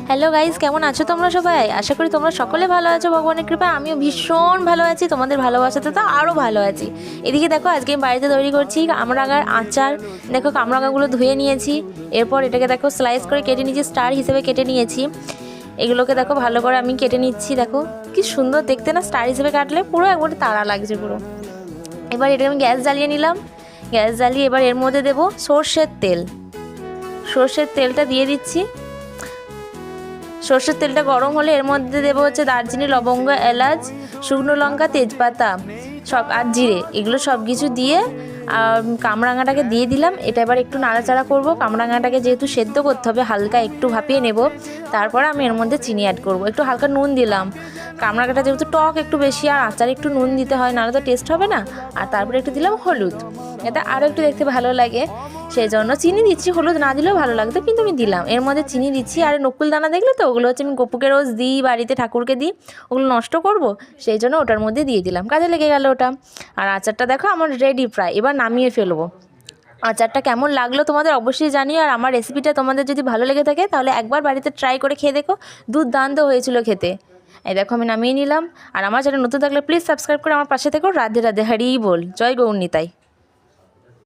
Hello guys, কেমন আছো তোমরা সবাই? আশা করি তোমরা সকলে ভালো আছো ভগবানের কৃপায়। আমিও ভীষণ ভালো আছি, তোমাদের ভালোবাসাতে তো আরও ভালো আছি। এদিকে দেখো, আজকে আমি বাড়িতে তৈরি করছি কামরাঙার আচার। দেখো কামরাঙাগুলো ধুয়ে নিয়েছি, এরপর এটাকে দেখো স্লাইস করে কেটে নিয়েছি, স্টার হিসেবে কেটে নিয়েছি। এগুলোকে দেখো ভালো করে আমি কেটে নিচ্ছি। দেখো কি সুন্দর দেখতে না, স্টার হিসেবে কাটলে পুরো একবারে তাড়া লাগছে পুরো। এবার এটা আমি গ্যাস জ্বালিয়ে নিলাম। গ্যাস জ্বালিয়ে এবার এর মধ্যে দেবো সর্ষের তেল। সর্ষের তেলটা দিয়ে দিচ্ছি। সর্ষের তেলটা গরম হলে এর মধ্যে দেবো হচ্ছে দারচিনি, লবঙ্গ, এলাচ, শুকনো লঙ্কা, তেজপাতা সব আর জিরে, এগুলো সব কিছু দিয়ে কামরাঙাটাকে দিয়ে দিলাম। এটা এবার একটু নাড়াচাড়া করব। কামরাঙাটাকে যেহেতু সেদ্ধ করতে হবে, হালকা একটু ভাপিয়ে নেব। তারপর আমি এর মধ্যে চিনি অ্যাড করব, একটু হালকা নুন দিলাম। কামরাঙাটা যেহেতু টক একটু বেশি, আর আচারে একটু নুন দিতে হয়, নাহলে তো টেস্ট হবে না। আর তারপরে একটু দিলাম হলুদ, এটা আরও একটু দেখতে ভালো লাগে, সেই জন্য চিনি দিচ্ছি। হলুদ না দিলেও ভালো লাগতো, কিন্তু আমি দিলাম। এর মধ্যে চিনি দিচ্ছি। আর নকুল দানা দেখলে তো, ওগুলো হচ্ছে আমি গপুকে রোজ দিই, বাড়িতে ঠাকুরকে দিই, ওগুলো নষ্ট করব সেই জন্য ওটার মধ্যে দিয়ে দিলাম, কাজে লেগে গেল ওটা। আর আচারটা দেখো আমার রেডি প্রায়, এবার নামিয়ে ফেলবো। আচারটা কেমন লাগলো তোমাদের অবশ্যই জানিও। আর আমার রেসিপিটা তোমাদের যদি ভালো লেগে থাকে তাহলে একবার বাড়িতে ট্রাই করে খেয়ে দেখো, দুর্দান্ত হয়েছিল খেতে। এই দেখো আমি নামিয়ে নিলাম। আর আমার চ্যানেল নতুন থাকলে প্লিজ সাবস্ক্রাইব করে আমার পাশে থেকো। রাধে রাধে, হরি বল, জয় গৌর নিতাই।